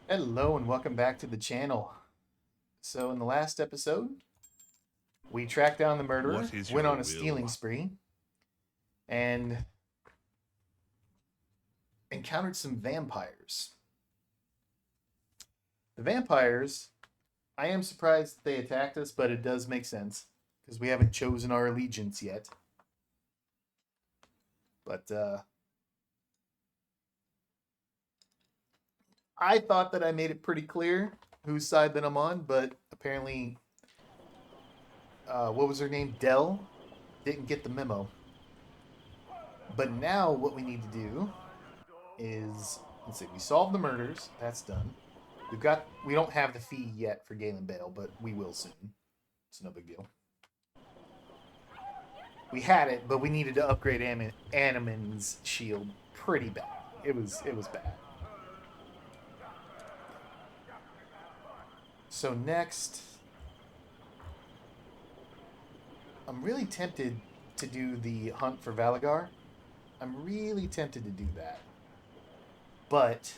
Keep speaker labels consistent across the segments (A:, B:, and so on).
A: Hello and welcome back to the channel. So in the last episode, we tracked down the murderer,
B: What is
A: went
B: your
A: on a stealing
B: will?
A: spree, and encountered some vampires. The vampires, I am surprised they attacked us, but it does make sense because we haven't chosen our allegiance yet. But I thought that I made it pretty clear whose side that I'm on, but apparently, what was her name? Dell didn't get the memo. But now what we need to do is, let's see, we solved the murders. That's done. We don't have the fee yet for Galen Bale, but we will soon. It's no big deal. We had it, but we needed to upgrade Animan's shield pretty bad. It was bad. So next, I'm really tempted to do the hunt for Valagar. I'm really tempted to do that, but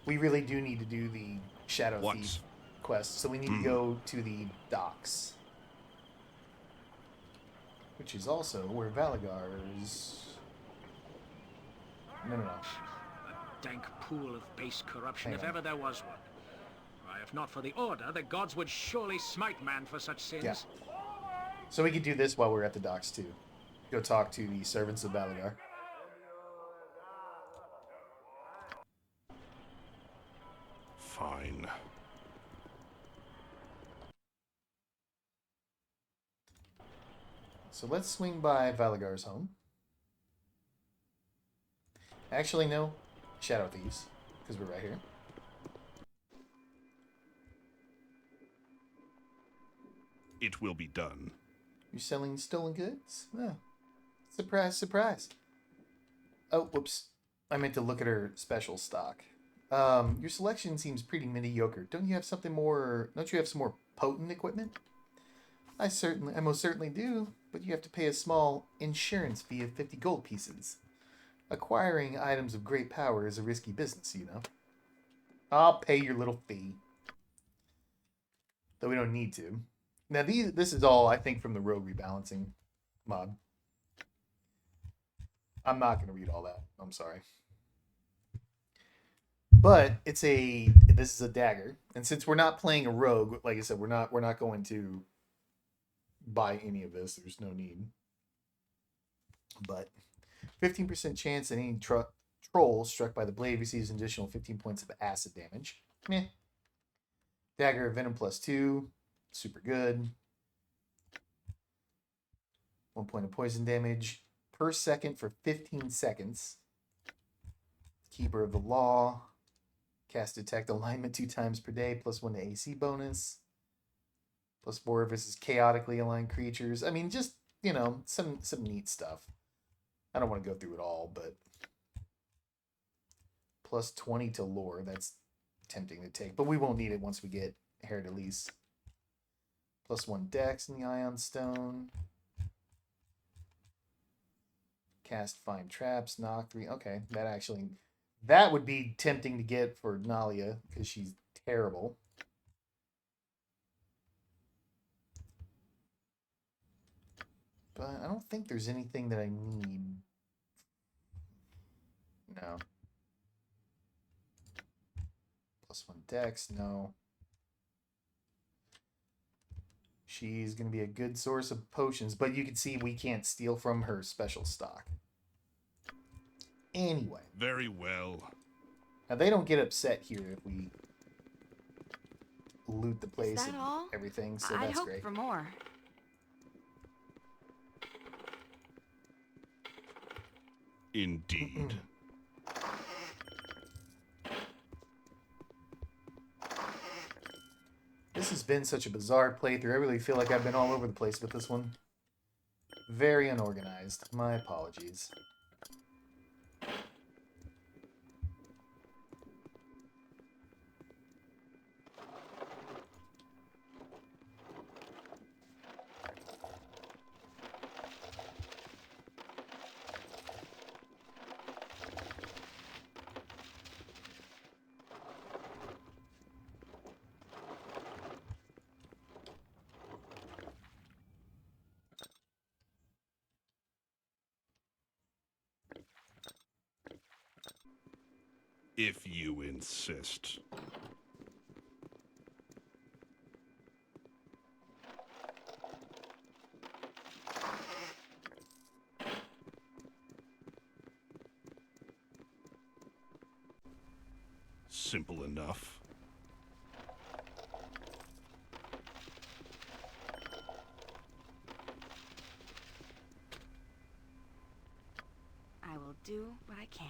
A: we really do need to do the Shadow Thief
B: What?
A: quest. So we need to go to the docks, which is also where Valagar's. No.
C: A dank pool of base corruption,
A: Hang
C: if
A: on.
C: ever there was one. Why, if not for the Order, the gods would surely smite man for such sins.
A: Yeah. So we could do this while we're at the docks too. Go talk to the servants of Valagar.
B: Fine.
A: So let's swing by Valagar's home. Actually, no. Shadow Thieves, because we're right here.
B: It will be done.
A: You're selling stolen goods? Oh. Surprise, surprise. Oh, whoops. I meant to look at her special stock. Your selection seems pretty mediocre. Don't you have something more? Don't you have some more potent equipment? I most certainly do, but you have to pay a small insurance fee of 50 gold pieces. Acquiring items of great power is a risky business, you know. I'll pay your little fee, though we don't need to. Now, this is all I think from the rogue rebalancing mod. I'm not going to read all that. I'm sorry. But this is a dagger, and since we're not playing a rogue, like I said, we're not going to buy any of this. There's no need. But 15% chance that any troll struck by the blade receives an additional 15 points of acid damage. Meh. Dagger Venom +2, super good. 1 point of poison damage per second for 15 seconds. Keeper of the Law. Cast Detect Alignment 2 times per day, +1 to AC bonus. +4 versus chaotically aligned creatures. I mean, just, some neat stuff. I don't want to go through it all, but +20 to lore. That's tempting to take, but we won't need it once we get Hair Delise. +1 dex in the Ion Stone. Cast Find Traps, knock 3. Okay, that would be tempting to get for Nalia because she's terrible. But I don't think there's anything that I need. No. +1 dex, no. She's going to be a good source of potions, but you can see we can't steal from her special stock. Anyway.
B: Very well.
A: Now, they don't get upset here if we loot the place
D: Is that
A: and
D: all?
A: everything, so
D: I'd
A: that's
D: hope
A: great.
D: for more.
B: Indeed.
A: This has been such a bizarre playthrough. I really feel like I've been all over the place with this one. Very unorganized. My apologies.
B: If you insist. Simple enough.
D: I will do what I can.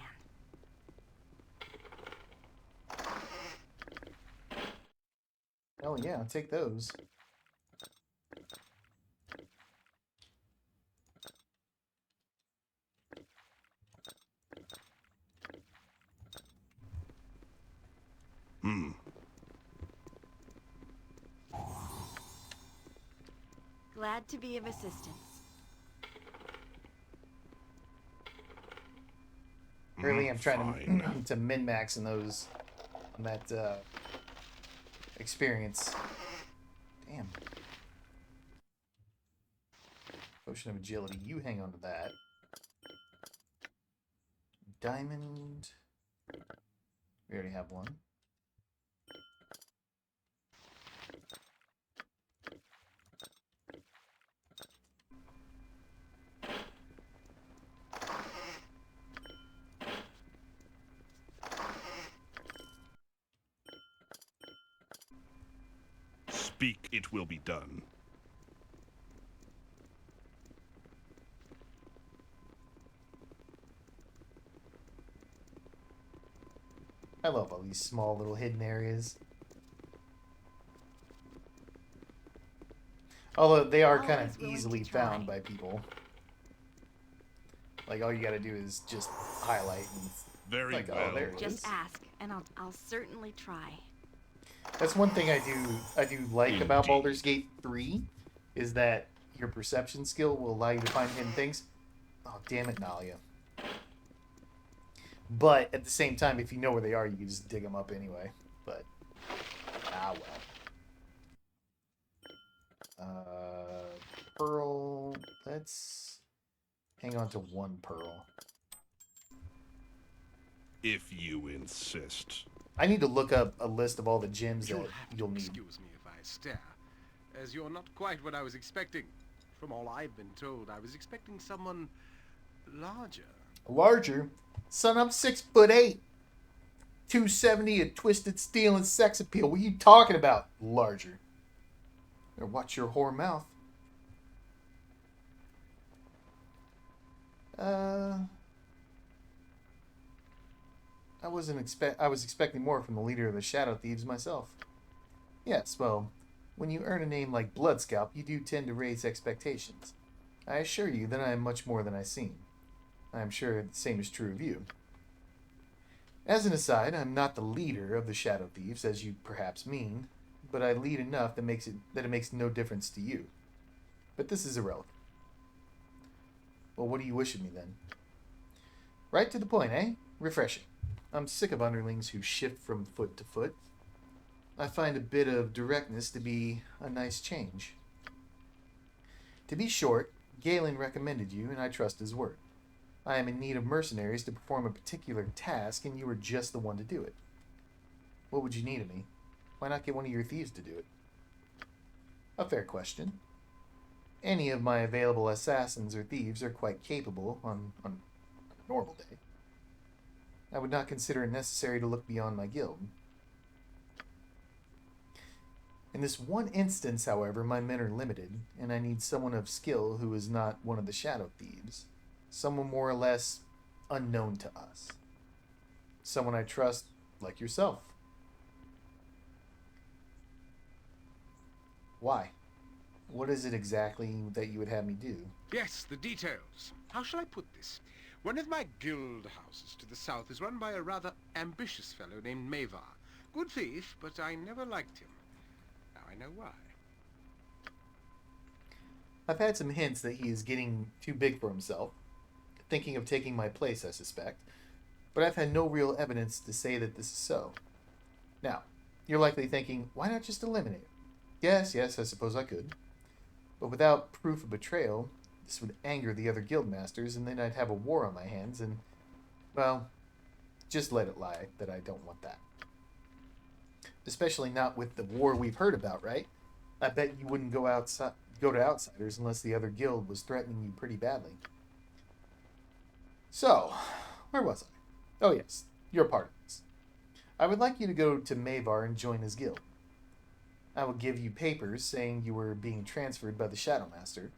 A: Oh yeah, I'll take those.
D: Glad to be of assistance.
A: Really, I'm trying
B: Fine.
A: to min-max in those on that experience. Damn. Potion of agility. You hang on to that. Diamond. We already have one.
B: Speak, it will be done.
A: I love all these small little hidden areas. Although they are kind
D: Always
A: of
D: willing to
A: easily
D: try.
A: found by people. Like all you gotta do is just highlight and
B: Very
A: like,
B: well.
A: oh, there it
D: Just
A: is.
D: ask, and I'll certainly try.
A: That's one thing I do like about
B: Indeed.
A: Baldur's Gate 3 is that your perception skill will allow you to find hidden things. Oh, damn it, Nalia. But at the same time, if you know where they are, you can just dig them up anyway. But, ah, well. Pearl. Let's hang on to one pearl.
B: If you insist.
A: I need to look up a list of all the gems
E: You'll
A: that
E: have to
A: you'll need.
E: excuse me if I stare, as you're not quite what I was expecting. From all I've been told, I was expecting someone larger.
A: Larger? Son, I'm 6'8", 270, a twisted steel and sex appeal. What are you talking about? Larger. Better watch your whore mouth. I was expecting more from the leader of the Shadow Thieves myself. Yes, well, when you earn a name like Bloodscalp, you do tend to raise expectations. I assure you that I am much more than I seem. I am sure the same is true of you. As an aside, I'm not the leader of the Shadow Thieves, as you perhaps mean, but I lead enough that it makes no difference to you. But this is irrelevant. Well, what do you wish of me then? Right to the point, eh? Refreshing. I'm sick of underlings who shift from foot to foot. I find a bit of directness to be a nice change. To be short, Galen recommended you, and I trust his word. I am in need of mercenaries to perform a particular task, and you are just the one to do it. What would you need of me? Why not get one of your thieves to do it? A fair question. Any of my available assassins or thieves are quite capable on a normal day. I would not consider it necessary to look beyond my guild. In this one instance, however, my men are limited, and I need someone of skill who is not one of the Shadow Thieves. Someone more or less unknown to us. Someone I trust, like yourself. Why? What is it exactly that you would have me do?
E: Yes, the details. How shall I put this? One of my guild houses to the south is run by a rather ambitious fellow named Mavar. Good thief, but I never liked him. Now I know why.
A: I've had some hints that he is getting too big for himself, thinking of taking my place, I suspect, but I've had no real evidence to say that this is so. Now, you're likely thinking, why not just eliminate him? Yes, I suppose I could. But without proof of betrayal, this would anger the other guild masters, and then I'd have a war on my hands, and, well, just let it lie that I don't want that. Especially not with the war we've heard about, right? I bet you wouldn't go to outsiders unless the other guild was threatening you pretty badly. So, where was I? Oh yes, you're part of this. I would like you to go to Mavar and join his guild. I will give you papers saying you were being transferred by the Shadow Master.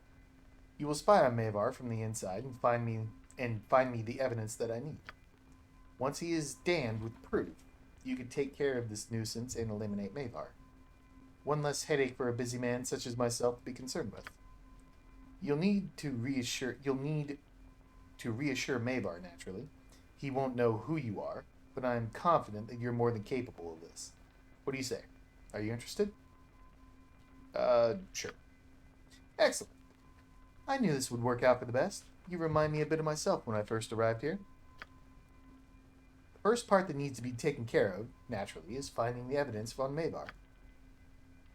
A: You will spy on Mavar from the inside and find me the evidence that I need. Once he is damned with proof, you can take care of this nuisance and eliminate Mavar. One less headache for a busy man such as myself to be concerned with. You'll need to reassure Mavar, naturally. He won't know who you are, but I'm confident that you're more than capable of this. What do you say? Are you interested? Sure. Excellent. I knew this would work out for the best. You remind me a bit of myself when I first arrived here. The first part that needs to be taken care of, naturally, is finding the evidence on Mavar.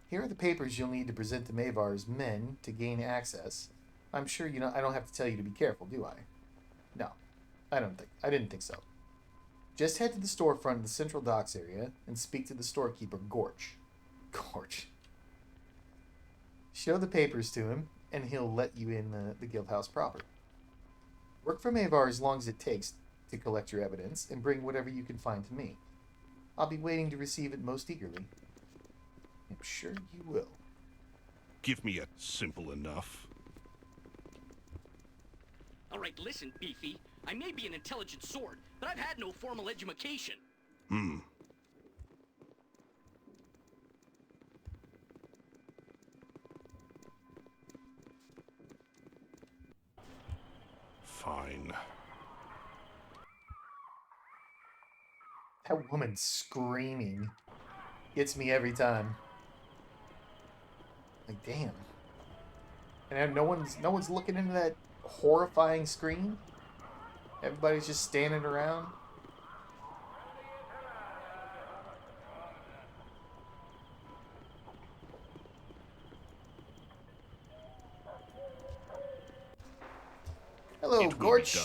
A: Here are the papers you'll need to present to Mavar's men to gain access. I'm sure I don't have to tell you to be careful, do I? No, I didn't think so. Just head to the storefront of the Central Docks area and speak to the storekeeper, Gorch. Gorch. Show the papers to him, and he'll let you in the guild house proper. Work for Mavar as long as it takes to collect your evidence, and bring whatever you can find to me. I'll be waiting to receive it most eagerly. I'm sure you will.
B: Give me a simple enough.
F: All right, listen, Beefy. I may be an intelligent sword, but I've had no formal education.
B: Fine.
A: That woman screaming gets me every time. Like, damn. And no one's looking into that horrifying screen. Everybody's just standing around. Hello,
B: It will be
A: Gorch.
B: done.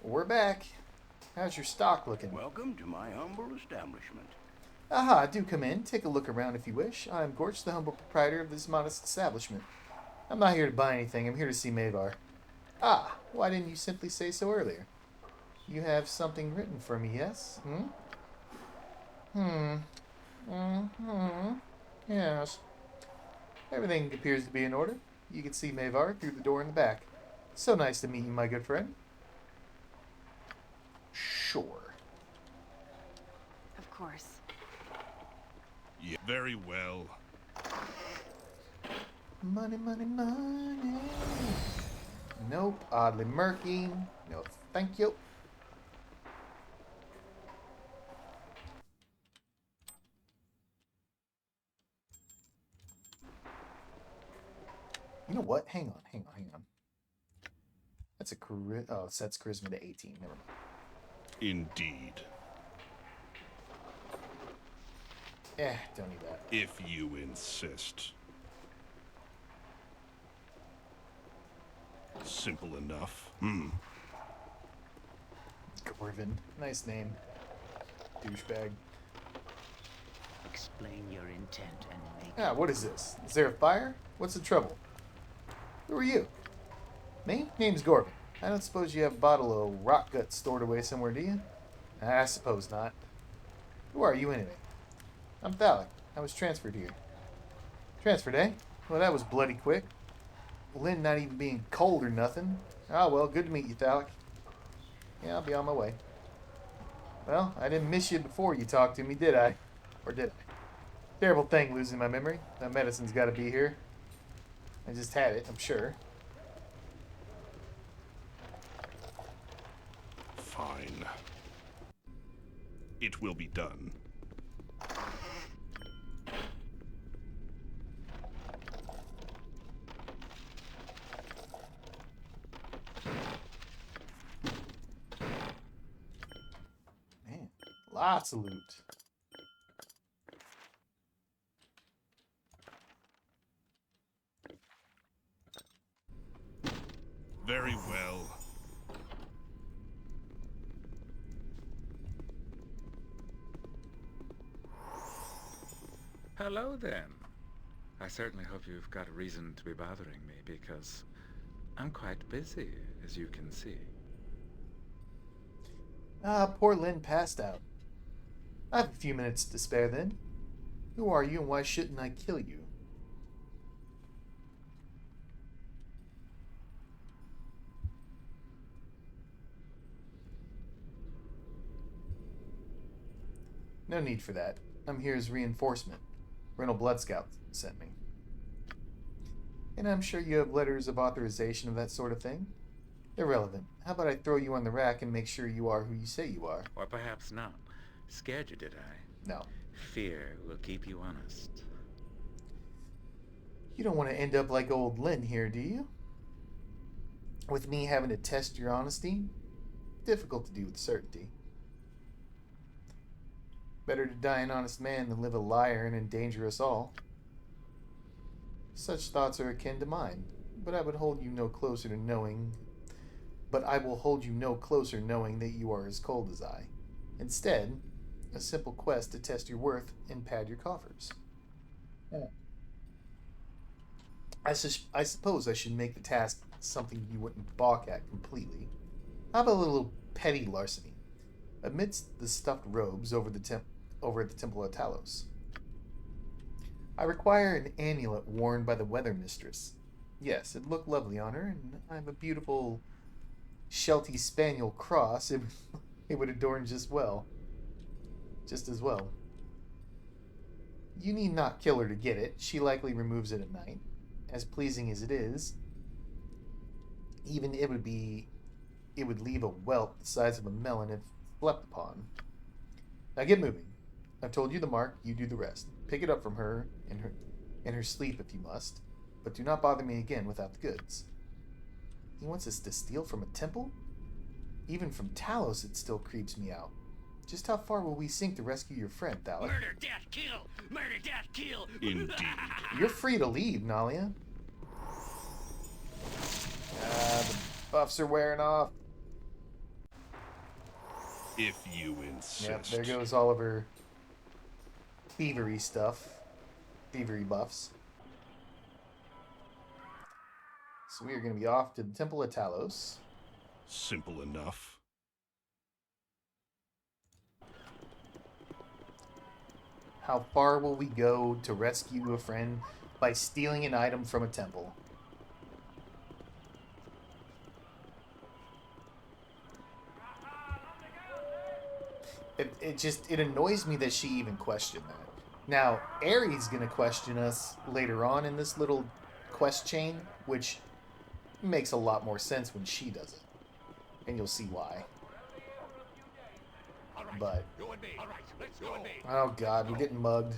A: We're back. How's your stock looking?
G: Welcome to my humble establishment.
A: Aha, do come in. Take a look around if you wish. I'm Gorch, the humble proprietor of this modest establishment. I'm not here to buy anything. I'm here to see Mavar. Ah, why didn't you simply say so earlier? You have something written for me, yes? Yes. Everything appears to be in order. You can see Mavar through the door in the back. So nice to meet you, my good friend. Sure.
D: Of course.
B: Yeah, very well.
A: Money, money, money. Nope. Oddly murky. No, thank you. You know what? Hang on. That's a oh, it sets charisma to 18. Never mind.
B: Indeed.
A: Don't need that.
B: If you insist. Simple enough.
A: Gorvin. Nice name. Douchebag.
G: Explain your intent and make
A: Ah, what is this? Is there a fire? What's the trouble? Who are you? Me? Name's Gorvin. I don't suppose you have a bottle of rock gut stored away somewhere, do you? I suppose not. Who are you anyway? I'm Thalic. I was transferred here. Transferred, eh? Well, that was bloody quick. Lynn not even being cold or nothing. Ah, well, good to meet you, Thalic. Yeah, I'll be on my way. Well, I didn't miss you before you talked to me, did I? Or did I? Terrible thing, losing my memory. That medicine's got to be here. I just had it, I'm sure.
B: Fine. It will be done.
A: Man, lots of loot.
B: Very well.
H: Hello, then. I certainly hope you've got a reason to be bothering me, because I'm quite busy, as you can see.
A: Ah, poor Lynn passed out. I have a few minutes to spare then. Who are you and why shouldn't I kill you? No need for that. I'm here as reinforcement. Rental Blood Scout sent me. And I'm sure you have letters of authorization of that sort of thing. Irrelevant. How about I throw you on the rack and make sure you are who you say you are?
H: Or perhaps not. Scared you, did I?
A: No.
H: Fear will keep you honest.
A: You don't want to end up like old Lynn here, do you? With me having to test your honesty? Difficult to do with certainty. Better to die an honest man than live a liar and endanger us all. Such thoughts are akin to mine, but I would hold you no closer to knowing... But I will hold you no closer knowing that you are as cold as I. Instead, a simple quest to test your worth and pad your coffers. I suppose I should make the task something you wouldn't balk at completely. How about a little petty larceny? Amidst the stuffed robes over at the Temple of Talos. I require an amulet worn by the Weather Mistress. Yes, it'd look lovely on her, and I have a beautiful Sheltie Spaniel cross. It would adorn just as well. You need not kill her to get it. She likely removes it at night. As pleasing as it is, even it would leave a welt the size of a melon if slept upon. Now get moving. I've told you the mark, you do the rest. Pick it up from her in her sleep if you must, but do not bother me again without the goods. He wants us to steal from a temple? Even from Talos it still creeps me out. Just how far will we sink to rescue your friend, Thalik?
F: Murder, death, kill! Murder, death, kill!
B: Indeed.
A: You're free to leave, Nalia. The buffs are wearing off.
B: If you insist.
A: Yep, there goes all of her thievery stuff. Thievery buffs. So we are going to be off to the Temple of Talos.
B: Simple enough.
A: How far will we go to rescue a friend by stealing an item from a temple? It annoys me that she even questioned that. Now, Ares gonna question us later on in this little quest chain, which makes a lot more sense when she does it. And you'll see why. But oh god, we're getting mugged.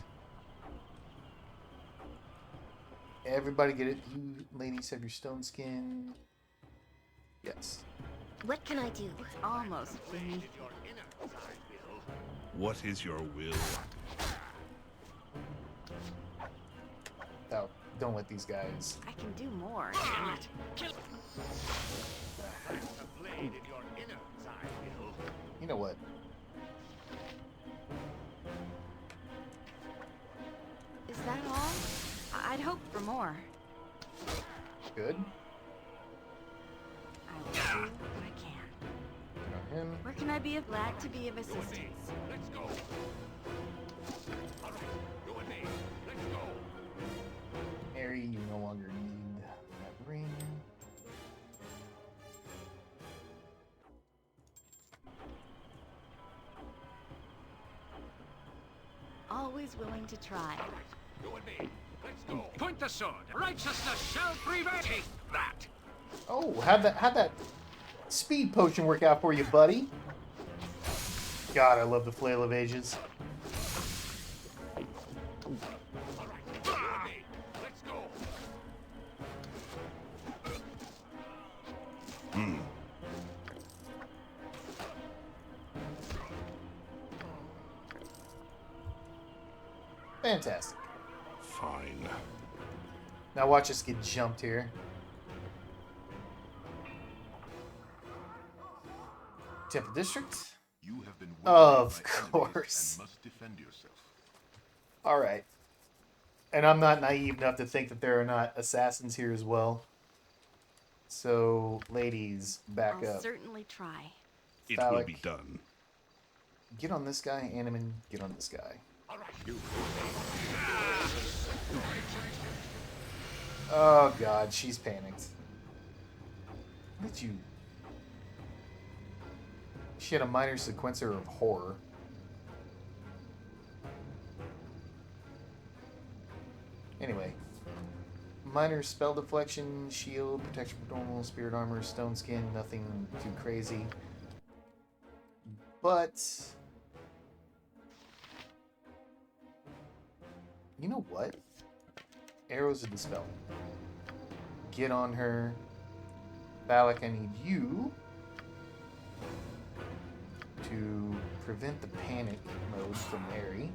A: Everybody get it. You ladies have your stone skin. Yes.
D: What can I do? It's almost beneath me.
B: What is your will?
A: Oh, don't let these guys.
D: I can do more.
F: Damn it! Kill!
A: You know what?
D: Is that all? I'd hoped for more.
A: Good.
D: I will do what I can.
A: Good on him.
D: Where can I be glad to be of assistance?
E: Let's go. All right, you and me. Let's go.
A: Mary, you no longer need that ring.
D: Always willing to try.
E: You and me. Let's go.
C: Point the sword. Righteousness shall prevail. Take that.
A: Oh, how'd that speed potion work out for you, buddy? God, I love the Flail of Ages.
E: Let's go.
A: Fantastic.
B: Fine.
A: Now watch us get jumped here. Temple District.
I: You have been
A: Of
I: wounded by enemies
A: course.
I: and must defend yourself.
A: All right. And I'm not naive enough to think that there are not assassins here as well. So, ladies, back
D: I'll
A: up.
D: certainly try.
B: It will
A: Phallic,
B: be done.
A: get on this guy. Animan, get on this guy. Oh god, she's panicked. What did you... She had a minor sequencer of horror. Anyway. Minor spell deflection, shield, protection from normal, spirit armor, stone skin, nothing too crazy. But... You know what? Arrows of Dispel. Get on her. Phallic, I need you to prevent the panic mode from Mary.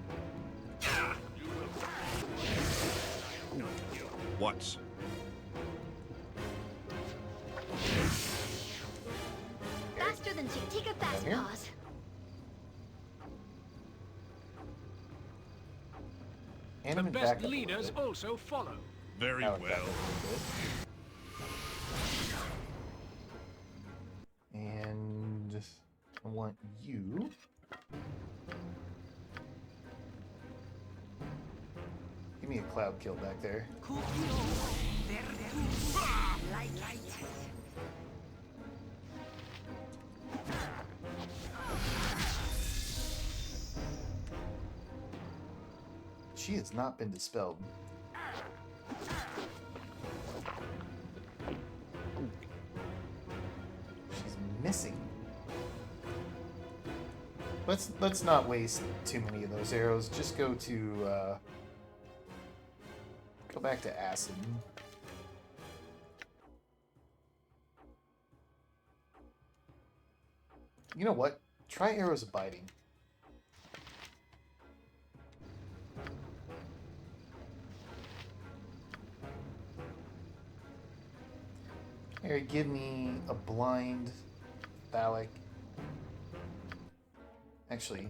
B: What?
I: Faster than two. Take a fast
A: here?
I: pause.
C: The
A: Animate back
C: best
A: up a little
C: leaders
A: bit.
C: also follow.
B: Very
A: Phallic back up
B: well.
A: a little bit. And I want you. Give me a cloud kill back there. She has not been dispelled. She's missing. Let's not waste too many of those arrows. Just go to go back to acid. You know what? Try arrows of biting. Harry, give me a blind phallic. Actually,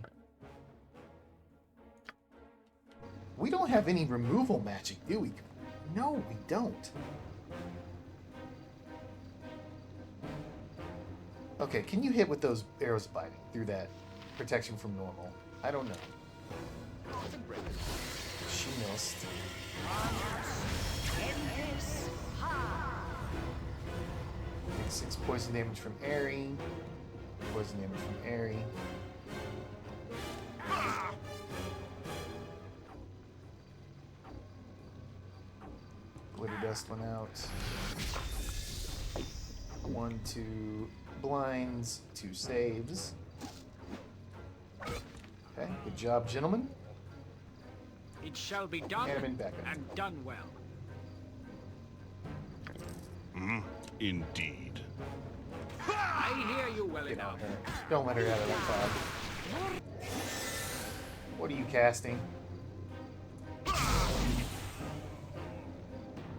A: we don't have any removal magic, do we? No, we don't. Okay, can you hit with those arrows of biting through that protection from normal? I don't know. She missed. Take 6 poison damage from Airy. Poison damage from Airy. Glitter dust went out. 1, 2 blinds, 2 saves. Okay, good job, gentlemen.
C: It shall be done,
A: Animate back up.
C: and done well.
B: Indeed.
C: I hear you well
A: Get on
C: enough.
A: her. Don't let her out of that cloud. What are you casting?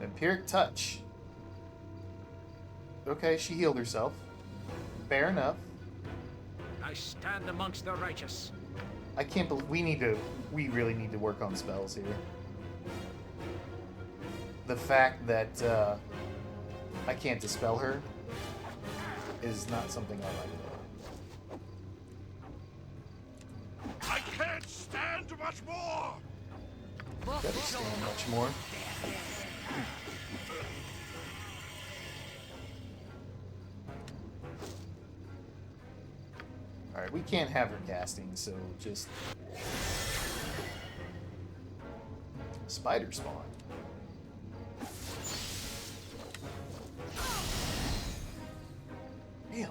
A: Vampiric Touch. Okay, she healed herself. Fair enough.
C: I stand amongst the righteous.
A: I can't believe we really need to work on spells here. The fact that I can't dispel her is not something I like.
B: I can't stand much more!
A: Gotta stand much more. Alright, we can't have her casting, so just... Spider spawn. Damn.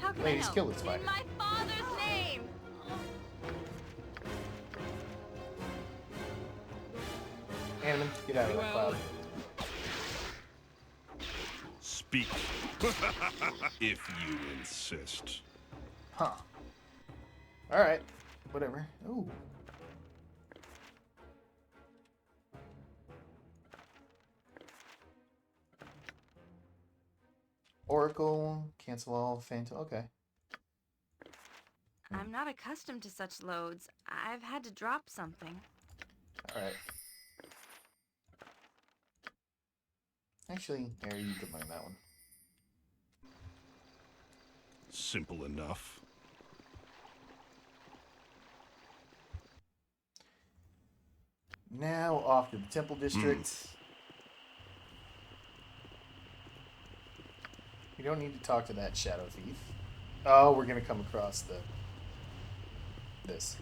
I: How can
A: Ladies,
I: I help?
A: kill this spider.
I: In my father's name.
A: Animan, get out of that
C: Well-
A: cloud.
B: Speak. If you insist.
A: Huh. Alright. Whatever. Ooh. Oracle, cancel all, phantom. Okay.
D: I'm not accustomed to such loads. I've had to drop something.
A: All right. Actually, Harry, you could learn that one.
B: Simple enough.
A: Now off to the Temple District. We don't need to talk to that Shadow Thief. Oh, we're gonna come across this.
D: It's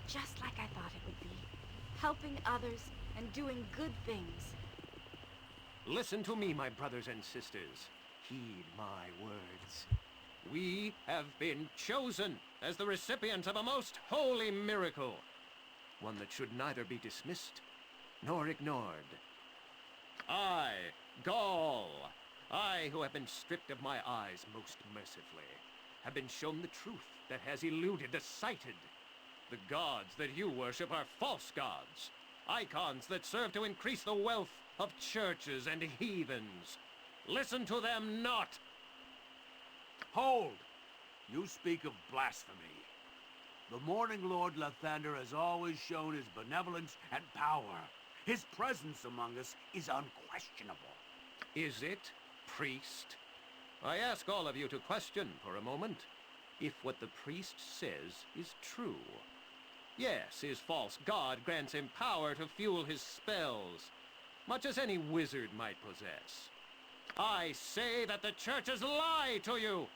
D: just like I thought it would be. Helping others and doing good things.
J: Listen to me, my brothers and sisters. Heed my words. We have been chosen as the recipients of a most holy miracle. One that should neither be dismissed nor ignored. I, Gaul, I who have been stripped of my eyes most mercifully, have been shown the truth that has eluded the sighted. The gods that you worship are false gods, icons that serve to increase the wealth of churches and heathens. Listen to them not.
K: Hold! You speak of blasphemy. The Morning Lord Lathander has always shown his benevolence and power. His presence among us is unquestionable.
J: Is it, priest? I ask all of you to question for a moment if what the priest says is true. Yes, his false god grants him power to fuel his spells, much as any wizard might possess. I say that the churches lie to you.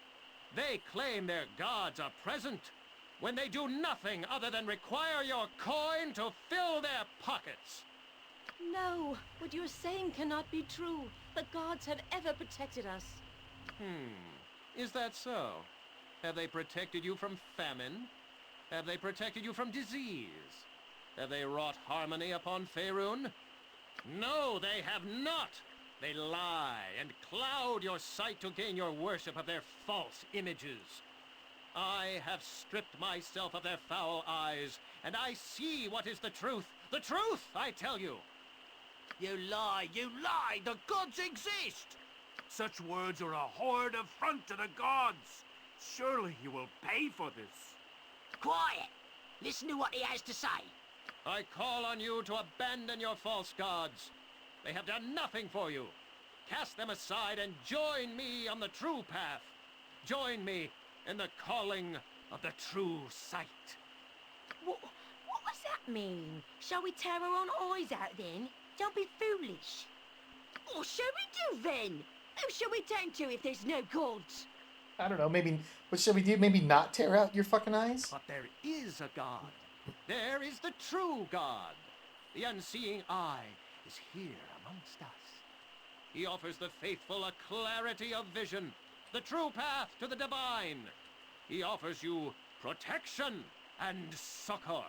J: They claim their gods are present when they do nothing other than require your coin to fill their pockets.
L: No, what you're saying cannot be true. The gods have ever protected us.
J: Is that so? Have they protected you from famine? Have they protected you from disease? Have they wrought harmony upon Faerun? No, they have not! They lie and cloud your sight to gain your worship of their false images. I have stripped myself of their foul eyes, and I see what is the truth. The truth, I tell you!
K: You lie! You lie! The gods exist! Such words are a horrid affront to the gods! Surely you will pay for this.
F: Quiet! Listen to what he has to say.
J: I call on you to abandon your false gods. They have done nothing for you. Cast them aside and join me on the true path. Join me in the calling of the true sight.
L: What does that mean? Shall we tear our own eyes out then? Don't be foolish.
I: What shall we do then? Who shall we turn to if there's no gods?
A: I don't know. Maybe what should we do? Maybe not tear out your fucking eyes.
J: But there is a God. There is the true God. The unseeing eye is here amongst us. He offers the faithful a clarity of vision, the true path to the divine. He offers you protection and succor.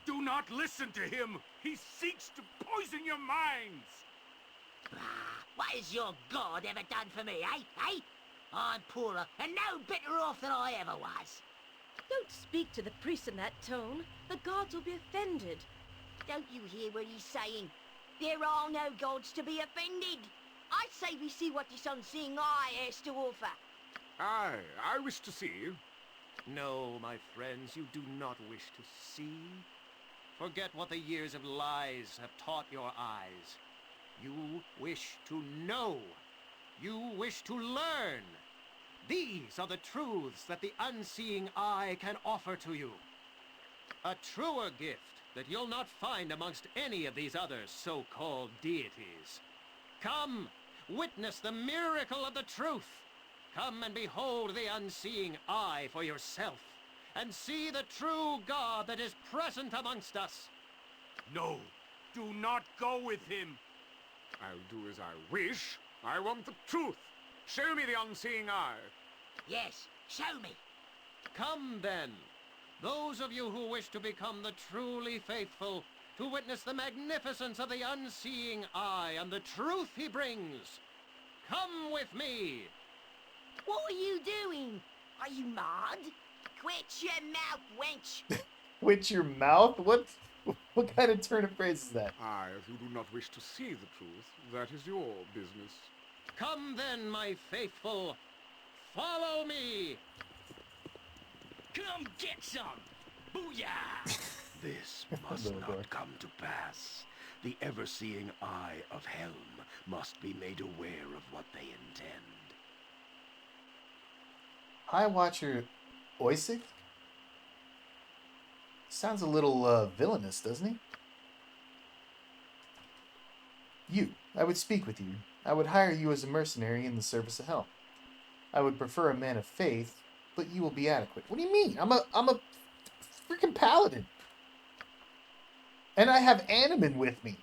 K: Do not listen to him! He seeks to poison your minds!
F: What has your God ever done for me, eh? Eh? I'm poorer and no better off than I ever was.
L: Don't speak to the priest in that tone. The gods will be offended.
I: Don't you hear what he's saying? There are no gods to be offended. I say we see what this unseeing eye has to offer.
E: Aye, I wish to see.
J: No, my friends, you do not wish to see. Forget what the years of lies have taught your eyes. You wish to know. You wish to learn. These are the truths that the unseeing eye can offer to you. A truer gift that you'll not find amongst any of these other so-called deities. Come, witness the miracle of the truth. Come and behold the unseeing eye for yourself, and see the true God that is present amongst us.
K: No, do not go with him.
E: I'll do as I wish. I want the truth. Show me the unseeing eye.
F: Yes, show me.
J: Come then, those of you who wish to become the truly faithful, to witness the magnificence of the unseeing eye and the truth he brings. Come with me.
I: What are you doing? Are you mad? Quit your mouth, wench!
A: With your mouth? What kind of turn of phrase is that?
E: Aye, if you do not wish to see the truth, that is your business.
J: Come then, my faithful. Follow me.
K: Come get some! Booyah! This must
A: Little boy.
K: not come to pass. The ever-seeing eye of Helm must be made aware of what they intend.
A: High Watcher Oisig? Sounds a little villainous, doesn't he? You. I would speak with you. I would hire you as a mercenary in the service of Helm. I would prefer a man of faith, but you will be adequate. What do you mean? I'm a freaking paladin. And I have Animan with me.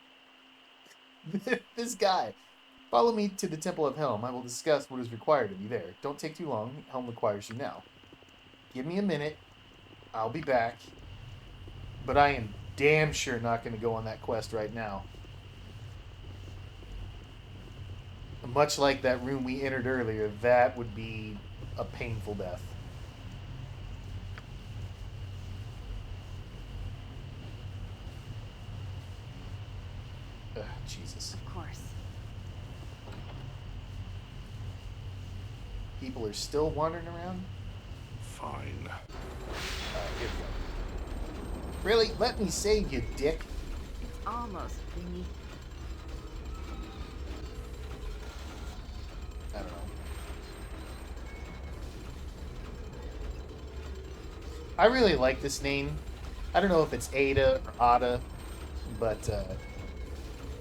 A: This guy. Follow me to the Temple of Helm. I will discuss what is required of you there. Don't take too long. Helm requires you now. Give me a minute. I'll be back. But I am damn sure not going to go on that quest right now. Much like that room we entered earlier, that would be a painful death. Ugh, Jesus.
D: Of course.
A: People are still wandering around?
B: Fine.
A: Here we go. Really? Let me save you, dick.
D: Almost, Vinny.
A: I don't know. I really like this name. I don't know if it's Ada or Ada, but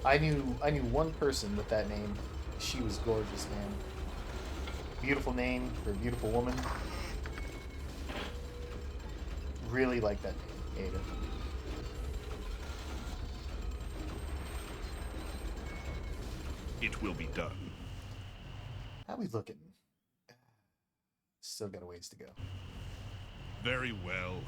A: I knew one person with that name. She was gorgeous, man. Beautiful name for a beautiful woman. Really like that name, Ada.
B: It will be done.
A: How we looking? Still got a ways to go.
B: Very well.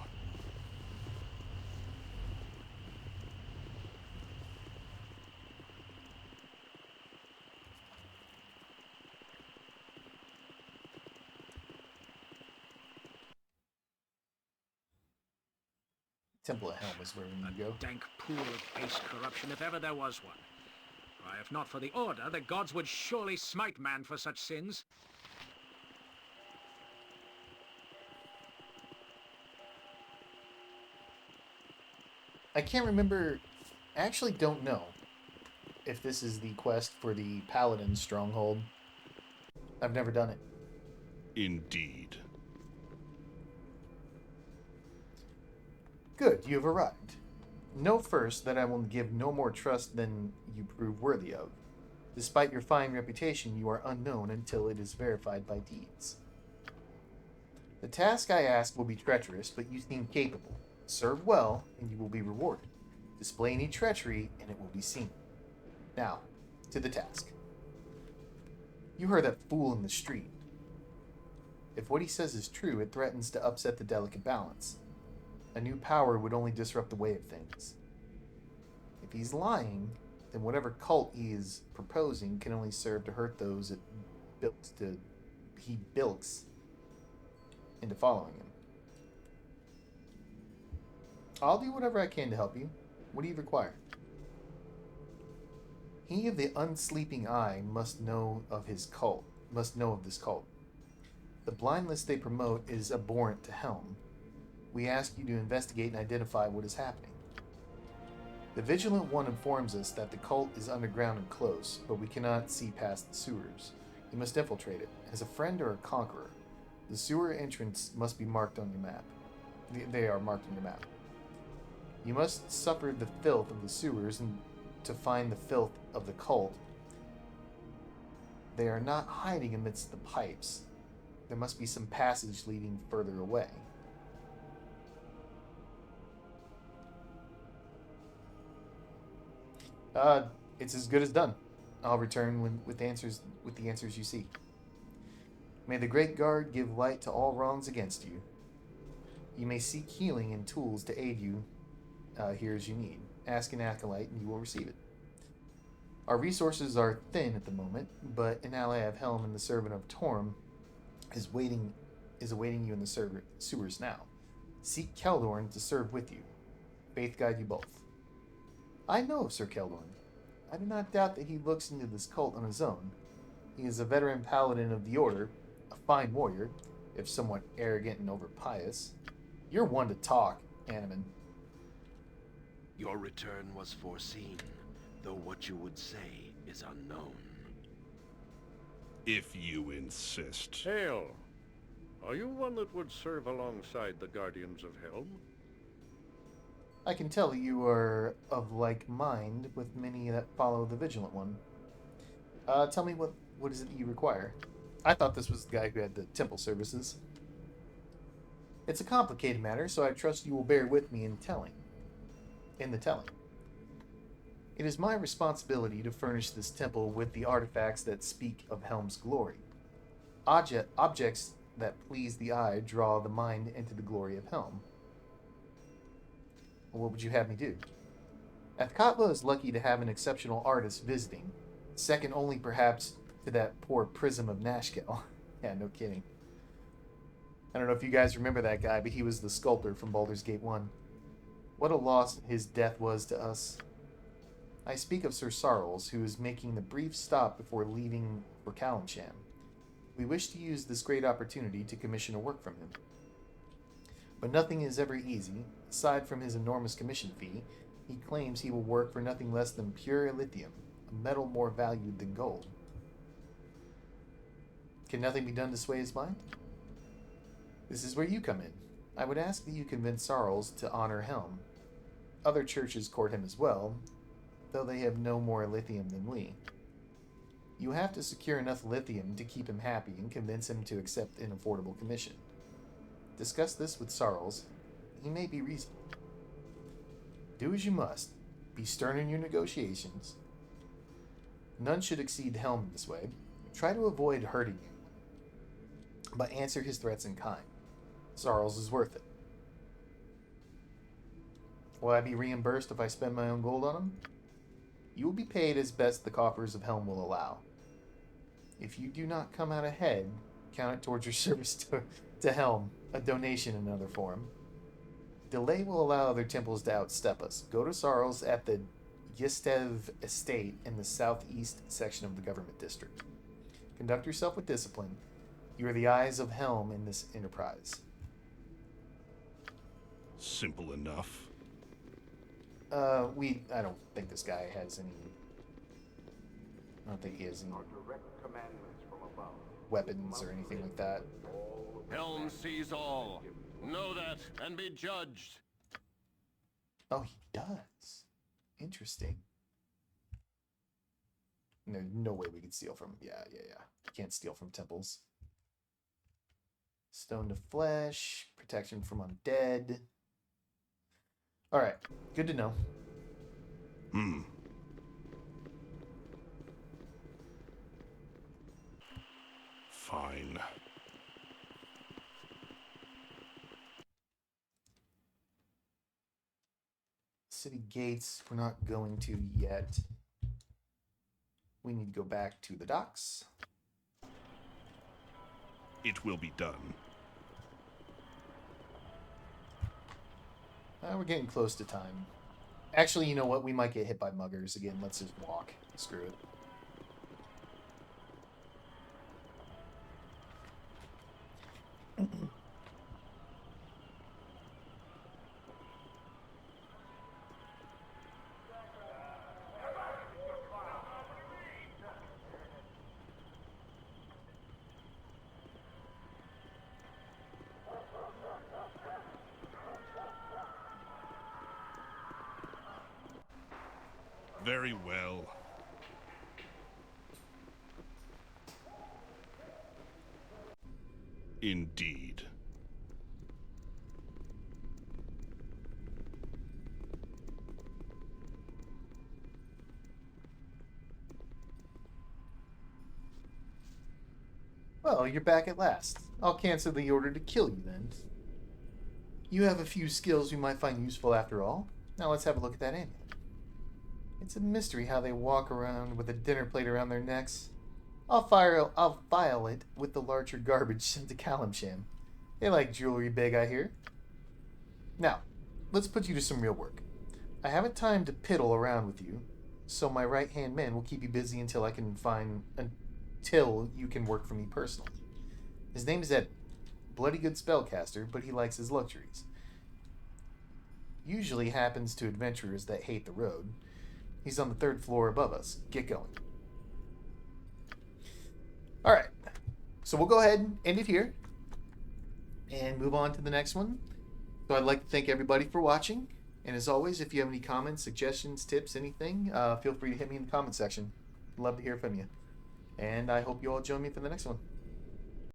A: Temple of Helm is where we need to go.
C: Dank pool of base corruption, if ever there was one. Why, if not for the Order, the gods would surely smite man for such sins.
A: I can't remember. I actually don't know if this is the quest for the Paladin Stronghold. I've never done it.
B: Indeed.
A: Good, you have arrived. Know first that I will give no more trust than you prove worthy of. Despite your fine reputation, you are unknown until it is verified by deeds. The task I ask will be treacherous, but you seem capable. Serve well, and you will be rewarded. Display any treachery, and it will be seen. Now, to the task. You heard that fool in the street. If what he says is true, it threatens to upset the delicate balance. A new power would only disrupt the way of things. If he's lying, then whatever cult he is proposing can only serve to hurt those he bilks into following him. I'll do whatever I can to help you. What do you require? He of the unsleeping eye must know of this cult. The blindness they promote is abhorrent to Helm. We ask you to investigate and identify what is happening. The Vigilant One informs us that the cult is underground and close, but we cannot see past the sewers. You must infiltrate it. As a friend or a conqueror, the sewer entrance must be marked on your map. They are marked on your map. You must suffer the filth of the sewers and to find the filth of the cult. They are not hiding amidst the pipes. There must be some passage leading further away. It's as good as done. I'll return with the answers you seek. May the Great Guard give light to all wrongs against you. You may seek healing and tools to aid you here as you need. Ask an acolyte and you will receive it. Our resources are thin at the moment, but an ally of Helm and the servant of Torm is awaiting you in the sewers now. Seek Keldorn to serve with you. Faith guide you both. I know of Sir Keldorn. I do not doubt that he looks into this cult on his own, He is a veteran paladin of the Order, a fine warrior, if somewhat arrogant and overpious. You're one to talk, Animan.
K: Your return was foreseen, though what you would say is unknown.
B: If you insist.
M: Hail! Are you one that would serve alongside the Guardians of Helm?
A: I can tell you are of like mind with many that follow the Vigilant One. Tell me what is it you require? I thought this was the guy who had the temple services. It's a complicated matter, so I trust you will bear with me in the telling. It is my responsibility to furnish this temple with the artifacts that speak of Helm's glory. Objects that please the eye draw the mind into the glory of Helm. Well, what would you have me do? Athkatla is lucky to have an exceptional artist visiting, second only perhaps to that poor Prism of Nashkel. Yeah, no kidding. I don't know if you guys remember that guy, but he was the sculptor from Baldur's Gate 1. What a loss his death was to us. I speak of Sir Sarles, who is making the brief stop before leaving for Kalimsham. We wish to use this great opportunity to commission a work from him. But nothing is ever easy. Aside from his enormous commission fee, he claims he will work for nothing less than pure lithium, a metal more valued than gold. Can nothing be done to sway his mind? This is where you come in. I would ask that you convince Sarles to honor Helm. Other churches court him as well, though they have no more lithium than we. You have to secure enough lithium to keep him happy and convince him to accept an affordable commission. Discuss this with Sarles. He may be reasonable. Do as you must. Be stern in your negotiations. None should exceed Helm this way. Try to avoid hurting him, but answer his threats in kind. Sarles is worth it. Will I be reimbursed if I spend my own gold on him? You will be paid as best the coffers of Helm will allow. If you do not come out ahead, count it towards your service to Helm, a donation in another form. Delay will allow other temples to outstep us. Go to Sarles at the Yistev estate in the southeast section of the government district. Conduct yourself with discipline. You are the eyes of Helm in this enterprise.
B: Simple enough.
A: I don't think this guy has any... I don't think he has any weapons or anything like that.
M: Helm sees all. Know that and be judged.
A: Oh, he does. Interesting. No way we can steal from... Yeah. Can't steal from temples. Stone to flesh. Protection from undead. Alright. Good to know.
B: Fine.
A: City gates, we're not going to yet. We need to go back to the docks.
B: It will be done.
A: We're getting close to time. Actually, you know what? We might get hit by muggers again. Let's just walk. Screw it.
B: Very well. Indeed.
A: Well, you're back at last. I'll cancel the order to kill you then. You have a few skills we might find useful after all. Now let's have a look at that amulet. It's a mystery how they walk around with a dinner plate around their necks. I'll file it with the larger garbage sent to Kalimsham. They like jewelry big, I hear. Now, let's put you to some real work. I haven't time to piddle around with you, so my right-hand men will keep you busy until I can find till you can work for me personally. His name is Ed. Bloody good spellcaster, but he likes his luxuries. Usually happens to adventurers that hate the road. He's on the 3rd floor above us. Get going. Alright. So we'll go ahead and end it here. And move on to the next one. So I'd like to thank everybody for watching. And as always, if you have any comments, suggestions, tips, anything, feel free to hit me in the comment section. Love to hear from you. And I hope you all join me for the next one.